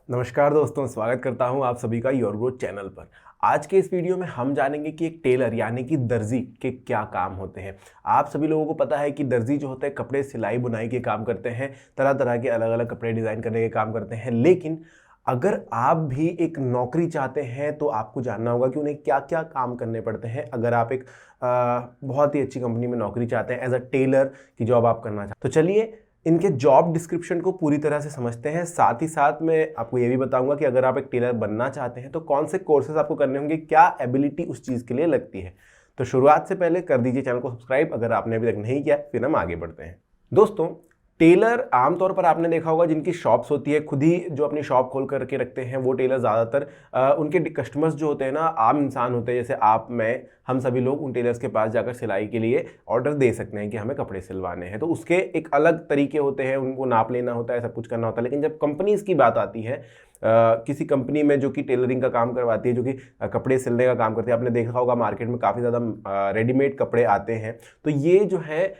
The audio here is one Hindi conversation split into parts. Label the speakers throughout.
Speaker 1: नमस्कार दोस्तों, स्वागत करता हूं आप सभी का योर ग्रोथ चैनल पर। आज के इस वीडियो में हम जानेंगे कि एक टेलर यानी कि दर्जी के क्या काम होते हैं। आप सभी लोगों को पता है कि दर्जी जो होते हैं कपड़े सिलाई बुनाई के काम करते हैं, तरह तरह के अलग अलग कपड़े डिज़ाइन करने के काम करते हैं। लेकिन अगर आप भी एक नौकरी चाहते हैं तो आपको जानना होगा कि उन्हें क्या क्या काम करने पड़ते हैं। अगर आप एक बहुत ही अच्छी कंपनी में नौकरी चाहते हैं, एज अ टेलर की जॉब आप करना चाहते हैं, तो चलिए इनके जॉब डिस्क्रिप्शन को पूरी तरह से समझते हैं। साथ ही साथ मैं आपको ये भी बताऊंगा कि अगर आप एक टेलर बनना चाहते हैं तो कौन से कोर्सेज आपको करने होंगे, क्या एबिलिटी उस चीज़ के लिए लगती है। तो शुरुआत से पहले कर दीजिए चैनल को सब्सक्राइब अगर आपने अभी तक नहीं किया, फिर हम आगे बढ़ते हैं। दोस्तों, टेलर आमतौर पर आपने देखा होगा जिनकी शॉप्स होती है, खुद ही जो अपनी शॉप खोल करके रखते हैं, वो टेलर ज़्यादातर उनके कस्टमर्स जो होते हैं ना, आम इंसान होते हैं जैसे आप मैं, हम सभी लोग उन टेलर्स के पास जाकर सिलाई के लिए ऑर्डर दे सकते हैं कि हमें कपड़े सिलवाने हैं। तो उसके एक अलग तरीके होते हैं, उनको नाप लेना होता है, सब कुछ करना होता है। लेकिन जब कंपनीज की बात आती है, किसी कंपनी में जो कि टेलरिंग का काम करवाती है, जो कि कपड़े सिलने का काम करती है, आपने देखा होगा मार्केट में काफ़ी ज़्यादा रेडीमेड कपड़े आते हैं। तो ये जो है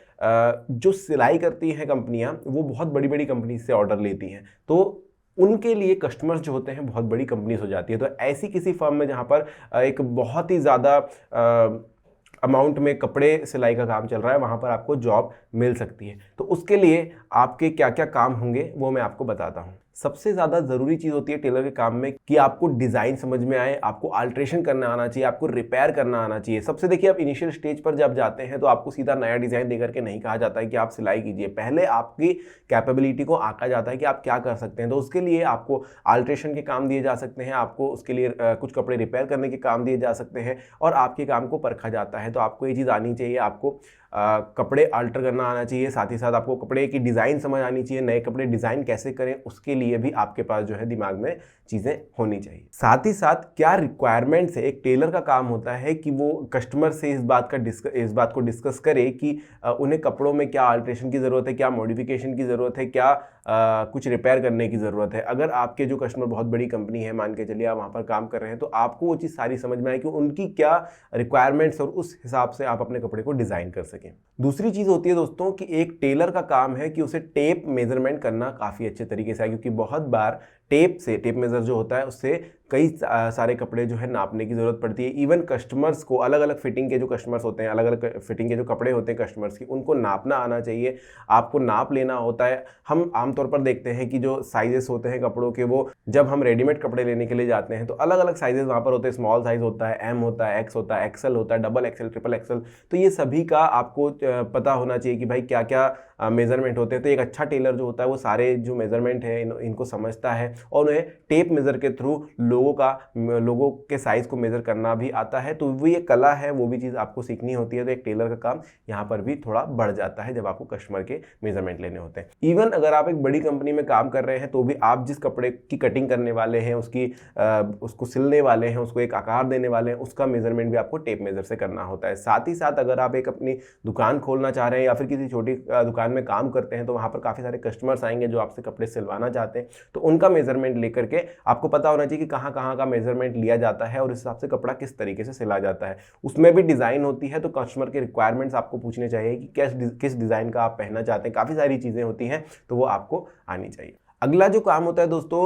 Speaker 1: जो सिलाई करती हैं कंपनियां, वो बहुत बड़ी बड़ी कंपनी से ऑर्डर लेती हैं। तो उनके लिए कस्टमर्स जो होते हैं बहुत बड़ी कंपनीज हो जाती है। तो ऐसी किसी फर्म में जहां पर एक बहुत ही ज़्यादा अमाउंट में कपड़े सिलाई का काम चल रहा है, वहां पर आपको जॉब मिल सकती है। तो उसके लिए आपके क्या क्या काम होंगे वो मैं आपको बताता हूं। सबसे ज़्यादा ज़रूरी चीज़ होती है टेलर के काम में कि आपको डिज़ाइन समझ में आए, आपको अल्ट्रेशन करना आना चाहिए, आपको रिपेयर करना आना चाहिए। सबसे देखिए, आप इनिशियल स्टेज पर जब जाते हैं तो आपको सीधा नया डिज़ाइन देकर के नहीं कहा जाता है कि आप सिलाई कीजिए। पहले आपकी कैपेबिलिटी को आंका जाता है कि आप क्या कर सकते हैं। तो उसके लिए आपको अल्ट्रेशन के काम दिए जा सकते हैं, आपको उसके लिए कुछ कपड़े रिपेयर करने के काम दिए जा सकते हैं और आपके काम को परखा जाता है। तो आपको ये चीज़ आनी चाहिए, आपको कपड़े अल्टर करना आना चाहिए, साथ ही साथ आपको कपड़े की डिज़ाइन समझ आनी चाहिए, नए कपड़े डिज़ाइन कैसे करें उसके लिए भी आपके पास जो है दिमाग में चीज़ें होनी चाहिए। साथ ही साथ क्या रिक्वायरमेंट्स है, एक टेलर का काम होता है कि वो कस्टमर से इस बात को डिस्कस करे कि उन्हें कपड़ों में क्या अल्ट्रेशन की ज़रूरत है, क्या मॉडिफिकेशन की ज़रूरत है, क्या कुछ रिपेयर करने की ज़रूरत है। अगर आपके जो कस्टमर बहुत बड़ी कंपनी है, मान के चलिए आप वहाँ पर काम कर रहे हैं, तो आपको वो चीज़ सारी समझ में आए कि उनकी क्या रिक्वायरमेंट्स और उस हिसाब से आप अपने कपड़े को डिज़ाइन कर सकें। दूसरी चीज़ होती है दोस्तों कि एक टेलर का काम है कि उसे टेप मेजरमेंट करना काफ़ी अच्छे तरीके से आए, क्योंकि बहुत बार टेप मेजर जो होता है उससे कई सारे कपड़े जो है नापने की ज़रूरत पड़ती है। इवन कस्टमर्स को अलग अलग फिटिंग के जो कस्टमर्स होते हैं, अलग अलग फिटिंग के जो कपड़े होते हैं कस्टमर्स की, उनको नापना आना चाहिए, आपको नाप लेना होता है। हम आमतौर पर देखते हैं कि जो साइजेस होते हैं कपड़ों के, वो जब हम रेडीमेड कपड़े लेने के लिए जाते हैं तो अलग अलग साइजेस वहाँ पर होते हैं। स्मॉल साइज होता है, एम होता है, एक्स होता है, एक्सएल होता है, डबल एक्सएल, ट्रिपल एक्सएल। तो ये सभी का आपको पता होना चाहिए कि भाई क्या क्या मेजरमेंट होते हैं। तो एक अच्छा टेलर जो होता है वो सारे जो मेजरमेंट है इनको समझता है और उन्हें टेप मेजर के थ्रू लोगों के साइज को मेजर करना भी आता है। तो वो ये कला है, वो भी चीज़ आपको सीखनी होती है। तो एक टेलर का काम यहाँ पर भी थोड़ा बढ़ जाता है जब आपको कस्टमर के मेजरमेंट लेने होते हैं। इवन अगर आप एक बड़ी कंपनी में काम कर रहे हैं तो भी आप जिस कपड़े की कटिंग करने वाले हैं, उसको सिलने वाले हैं, उसको एक आकार देने वाले हैं, उसका मेजरमेंट भी आपको टेप मेजर से करना होता है। साथ ही साथ अगर आप एक अपनी दुकान खोलना चाह रहे हैं या फिर किसी छोटी दुकान में काम करते हैं तो वहाँ पर काफ़ी सारे कस्टमर्स आएंगे जो आपसे कपड़े सिलवाना चाहते हैं। तो उनका मेजरमेंट लेकर के आपको पता होना चाहिए कि कहाँ कहाँ का मेजरमेंट लिया जाता है और इस हिसाब से कपड़ा किस तरीके से सिला जाता है। उसमें भी डिज़ाइन होती है, तो कस्टमर के रिक्वायरमेंट्स आपको पूछने चाहिए कि किस डिज़ाइन का आप पहनना चाहते हैं। काफ़ी सारी चीज़ें होती हैं, तो वो आपको आनी चाहिए। अगला जो काम होता है दोस्तों,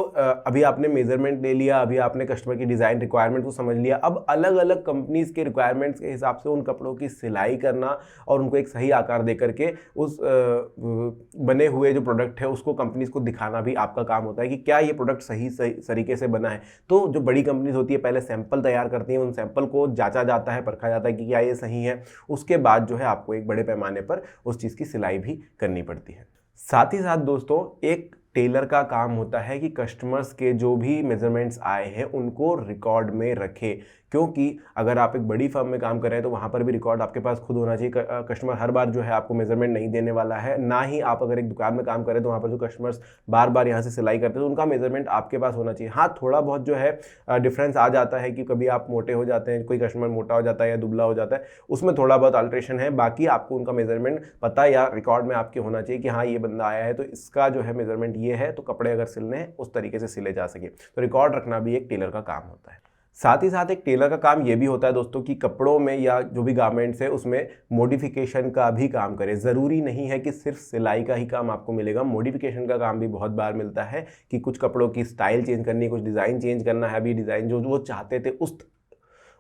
Speaker 1: अभी आपने मेजरमेंट ले लिया, अभी आपने कस्टमर की डिज़ाइन रिक्वायरमेंट को समझ लिया। अब अलग अलग कंपनीज के रिक्वायरमेंट्स के हिसाब से उन कपड़ों की सिलाई करना और उनको एक सही आकार दे करके उस बने हुए जो प्रोडक्ट है उसको कंपनीज को दिखाना भी आपका काम होता है कि क्या ये प्रोडक्ट सही तरीके से बना है। तो जो बड़ी कंपनीज होती है पहले सैंपल तैयार करती हैं, उन सैंपल को जांचा जाता है, परखा जाता है कि क्या ये सही है। उसके बाद जो है आपको एक बड़े पैमाने पर उस चीज़ की सिलाई भी करनी पड़ती है। साथ ही साथ दोस्तों, एक टेलर का काम होता है कि कस्टमर्स के जो भी मेजरमेंट्स आए हैं उनको रिकॉर्ड में रखे, क्योंकि अगर आप एक बड़ी फर्म में काम कर रहे हैं तो वहाँ पर भी रिकॉर्ड आपके पास खुद होना चाहिए। कस्टमर हर बार जो है आपको मेजरमेंट नहीं देने वाला है। ना ही आप अगर एक दुकान में काम करें तो वहाँ पर जो कस्टमर्स बार बार यहाँ से सिलाई करते हैं तो उनका मेजरमेंट आपके पास होना चाहिए। हाँ, थोड़ा बहुत जो है डिफरेंस आ जाता है कि कभी आप मोटे हो जाते हैं, कोई कस्टमर मोटा हो जाता है या दुबला हो जाता है, उसमें थोड़ा बहुत अल्ट्रेशन है। बाकी आपको उनका मेजरमेंट पता या रिकॉर्ड में आपके होना चाहिए कि हाँ ये बंदा आया है तो इसका जो है मेजरमेंट ये है, तो कपड़े अगर सिलने हैं उस तरीके से सिले जा सके। तो रिकॉर्ड रखना भी एक टेलर का काम होता है। साथ ही साथ एक टेलर का काम ये भी होता है दोस्तों कि कपड़ों में या जो भी गारमेंट्स है उसमें मॉडिफिकेशन का भी काम करे। ज़रूरी नहीं है कि सिर्फ सिलाई का ही काम आपको मिलेगा, मॉडिफिकेशन का काम भी बहुत बार मिलता है कि कुछ कपड़ों की स्टाइल चेंज करनी है, कुछ डिज़ाइन चेंज करना है। अभी डिज़ाइन जो वो चाहते थे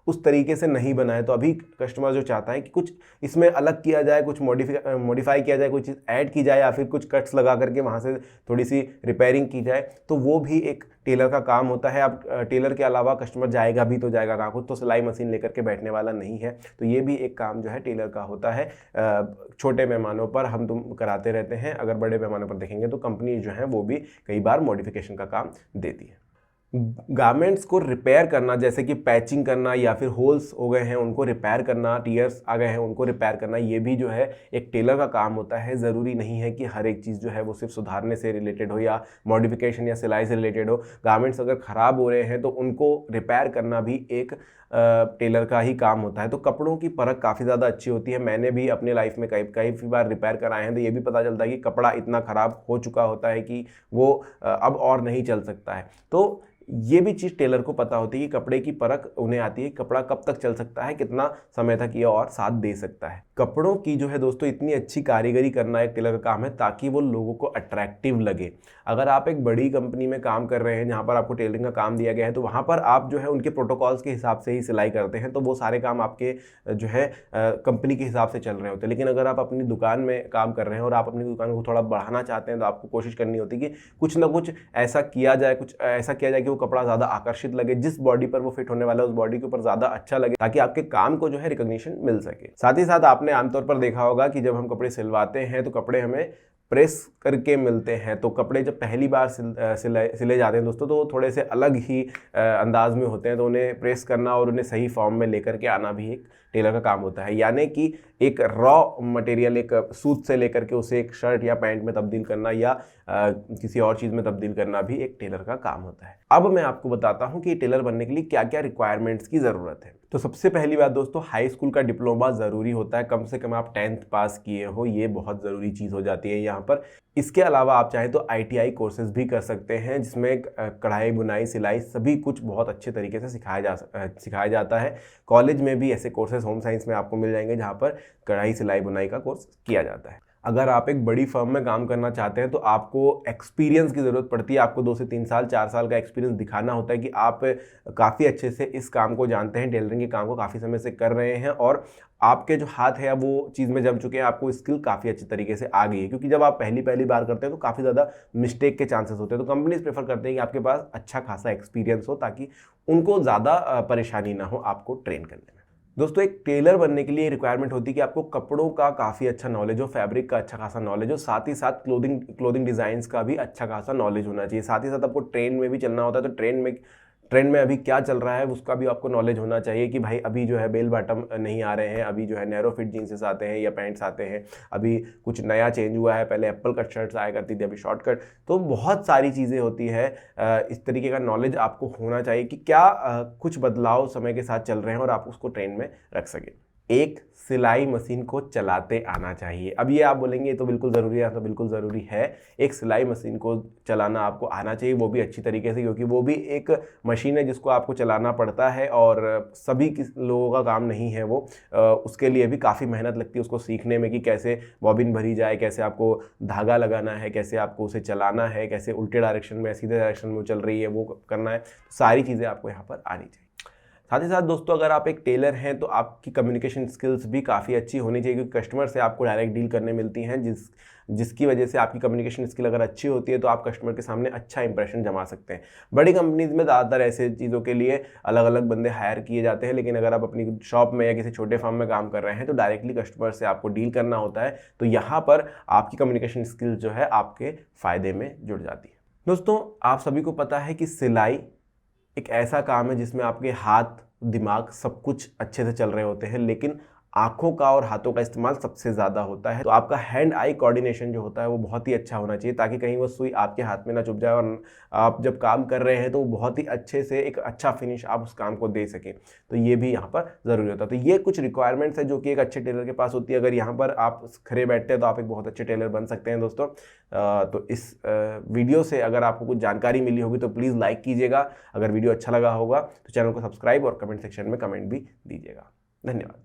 Speaker 1: उस तरीके से नहीं बना है, तो अभी कस्टमर जो चाहता है कि कुछ इसमें अलग किया जाए, कुछ मॉडिफाई किया जाए, कुछ चीज़ ऐड की जाए या फिर कुछ कट्स लगा करके वहाँ से थोड़ी सी रिपेयरिंग की जाए, तो वो भी एक टेलर का काम होता है। अब टेलर के अलावा कस्टमर जाएगा भी तो जाएगा कहाँ, खुद तो सिलाई मशीन लेकर के बैठने वाला नहीं है, तो ये भी एक काम जो है टेलर का होता है। छोटे पैमानों पर हम तुम कराते रहते हैं, अगर बड़े पैमानों पर देखेंगे तो कंपनी जो है वो भी कई बार मॉडिफिकेशन का काम देती है। गारमेंट्स को रिपेयर करना, जैसे कि पैचिंग करना या फिर होल्स हो गए हैं उनको रिपेयर करना, टीयर्स आ गए हैं उनको रिपेयर करना, ये भी जो है एक टेलर का काम होता है। ज़रूरी नहीं है कि हर एक चीज़ जो है वो सिर्फ सुधारने से रिलेटेड हो या मॉडिफिकेशन या सिलाई से रिलेटेड हो। गारमेंट्स अगर ख़राब हो रहे हैं तो उनको रिपेयर करना भी एक टेलर का ही काम होता है। तो कपड़ों की परख काफ़ी ज़्यादा अच्छी होती है। मैंने भी अपने लाइफ में कई बार रिपेयर कराए हैं, तो ये भी पता चलता है कि कपड़ा इतना ख़राब हो चुका होता है कि वो अब और नहीं चल सकता है। तो ये भी चीज़ टेलर को पता होती है कि कपड़े की परख उन्हें आती है, कपड़ा कब तक चल सकता है, कितना समय तक ये और साथ दे सकता है। कपड़ों की जो है दोस्तों इतनी अच्छी कारीगरी करना एक टेलर का काम है ताकि वो लोगों को अट्रैक्टिव लगे। अगर आप एक बड़ी कंपनी में काम कर रहे हैं जहाँ पर आपको टेलरिंग का काम दिया गया है, तो वहाँ पर आप जो है उनके प्रोटोकॉल्स के हिसाब से ही सिलाई करते हैं, तो वो सारे काम आपके जो है कंपनी के हिसाब से चल रहे होते हैं। लेकिन अगर आप अपनी दुकान में काम कर रहे हैं और आप अपनी दुकान को थोड़ा बढ़ाना चाहते हैं, तो आपको कोशिश करनी होती है कि कुछ ना कुछ ऐसा किया जाए कि वो कपड़ा ज़्यादा आकर्षित लगे, जिस बॉडी पर वो फिट होने वाला है उस बॉडी के ऊपर ज़्यादा अच्छा लगे, ताकि आपके काम को जो है रिकॉग्निशन मिल सके। साथ ही साथ आपने आमतौर पर देखा होगा कि जब हम कपड़े सिलवाते हैं तो कपड़े हमें प्रेस करके मिलते हैं। तो कपड़े जब पहली बार सिले जाते हैं दोस्तों, तो वो थोड़े से अलग ही अंदाज में होते हैं, तो उन्हें प्रेस करना और उन्हें सही फॉर्म में लेकर के आना भी एक टेलर का काम होता है। यानी कि एक रॉ मटेरियल, एक सूत से लेकर के उसे एक शर्ट या पैंट में तब्दील करना या किसी और चीज़ में तब्दील करना भी एक टेलर का काम होता है। अब मैं आपको बताता हूँ कि टेलर बनने के लिए क्या क्या रिक्वायरमेंट्स की ज़रूरत है। तो सबसे पहली बात दोस्तों, हाई स्कूल का डिप्लोमा ज़रूरी होता है, कम से कम आप 10th पास किए हो, ये बहुत ज़रूरी चीज़ हो जाती है यहाँ पर। इसके अलावा आप चाहें तो ITI कोर्सेज भी कर सकते हैं, जिसमें कढ़ाई, बुनाई, सिलाई सभी कुछ बहुत अच्छे तरीके से सिखाया जाता है। कॉलेज में भी ऐसे कोर्सेज होम साइंस में आपको मिल जाएंगे जहाँ पर कढ़ाई, सिलाई, बुनाई का कोर्स किया जाता है। अगर आप एक बड़ी फर्म में काम करना चाहते हैं तो आपको एक्सपीरियंस की ज़रूरत पड़ती है। आपको 2 से 3 साल, 4 साल का एक्सपीरियंस दिखाना होता है कि आप काफ़ी अच्छे से इस काम को जानते हैं, टेलरिंग के काम को काफ़ी समय से कर रहे हैं और आपके जो हाथ है वो चीज़ में जम चुके हैं, आपको स्किल काफ़ी अच्छी तरीके से आ गई है। क्योंकि जब आप पहली बार करते हैं तो काफ़ी ज़्यादा मिस्टेक के चांसेस होते हैं, तो कंपनीज प्रेफर करते हैं कि आपके पास अच्छा खासा एक्सपीरियंस हो, ताकि उनको ज़्यादा परेशानी ना हो आपको ट्रेन करने में। दोस्तों, एक टेलर बनने के लिए रिक्वायरमेंट होती है कि आपको कपड़ों का काफ़ी अच्छा नॉलेज हो, फैब्रिक का अच्छा खासा नॉलेज हो, साथ ही साथ क्लोथिंग डिज़ाइंस का भी अच्छा खासा नॉलेज होना चाहिए। साथ ही साथ आपको ट्रेन में भी चलना होता है, तो ट्रेंड में अभी क्या चल रहा है उसका भी आपको नॉलेज होना चाहिए कि भाई अभी जो है बेल बॉटम नहीं आ रहे हैं, अभी जो है नैरो फिट जीन्सेस आते हैं या पैंट्स आते हैं, अभी कुछ नया चेंज हुआ है, पहले एप्पल कट शर्ट्स आया करती थी, अभी शॉर्ट कट। तो बहुत सारी चीज़ें होती है, इस तरीके का नॉलेज आपको होना चाहिए कि क्या कुछ बदलाव समय के साथ चल रहे हैं और आप उसको ट्रेंड में रख सकें। एक सिलाई मशीन को चलाते आना चाहिए। अब ये आप बोलेंगे ये तो बिल्कुल ज़रूरी है, तो बिल्कुल ज़रूरी है। एक सिलाई मशीन को चलाना आपको आना चाहिए, वो भी अच्छी तरीके से, क्योंकि वो भी एक मशीन है जिसको आपको चलाना पड़ता है और सभी लोगों का काम नहीं है वो। उसके लिए भी काफ़ी मेहनत लगती है उसको सीखने में कि कैसे बॉबिन भरी जाए, कैसे आपको धागा लगाना है, कैसे आपको उसे चलाना है, कैसे उल्टे डायरेक्शन में सीधे डायरेक्शन में वो चल रही है वो करना है। सारी चीज़ें आपको यहाँ पर आनी चाहिए। साथ ही साथ दोस्तों, अगर आप एक टेलर हैं तो आपकी कम्युनिकेशन स्किल्स भी काफ़ी अच्छी होनी चाहिए, क्योंकि कस्टमर से आपको डायरेक्ट डील करने मिलती हैं, जिसकी वजह से आपकी कम्युनिकेशन स्किल अगर अच्छी होती है तो आप कस्टमर के सामने अच्छा इंप्रेशन जमा सकते हैं। बड़ी कंपनीज में ज़्यादातर ऐसे चीज़ों के लिए अलग अलग बंदे हायर किए जाते हैं, लेकिन अगर आप अपनी शॉप में या किसी छोटे फार्म में काम कर रहे हैं तो डायरेक्टली कस्टमर से आपको डील करना होता है, तो यहाँ पर आपकी कम्युनिकेशन स्किल्स जो है आपके फ़ायदे में जुड़ जाती है। दोस्तों, आप सभी को पता है कि सिलाई एक ऐसा काम है जिसमें आपके हाथ, दिमाग सब कुछ अच्छे से चल रहे होते हैं, लेकिन आंखों का और हाथों का इस्तेमाल सबसे ज़्यादा होता है। तो आपका हैंड आई कोऑर्डिनेशन जो होता है वो बहुत ही अच्छा होना चाहिए, ताकि कहीं वो सुई आपके हाथ में ना चुभ जाए और आप जब काम कर रहे हैं तो बहुत ही अच्छे से एक अच्छा फिनिश आप उस काम को दे सकें। तो ये भी यहाँ पर ज़रूरी होता है। तो ये कुछ रिक्वायरमेंट्स है जो कि एक अच्छे टेलर के पास होती है। अगर यहाँ पर आप खड़े बैठते हैं तो आप एक बहुत अच्छे टेलर बन सकते हैं दोस्तों। तो इस वीडियो से अगर आपको कुछ जानकारी मिली होगी तो प्लीज़ लाइक कीजिएगा। अगर वीडियो अच्छा लगा होगा तो चैनल को सब्सक्राइब और कमेंट सेक्शन में कमेंट भी दीजिएगा। धन्यवाद।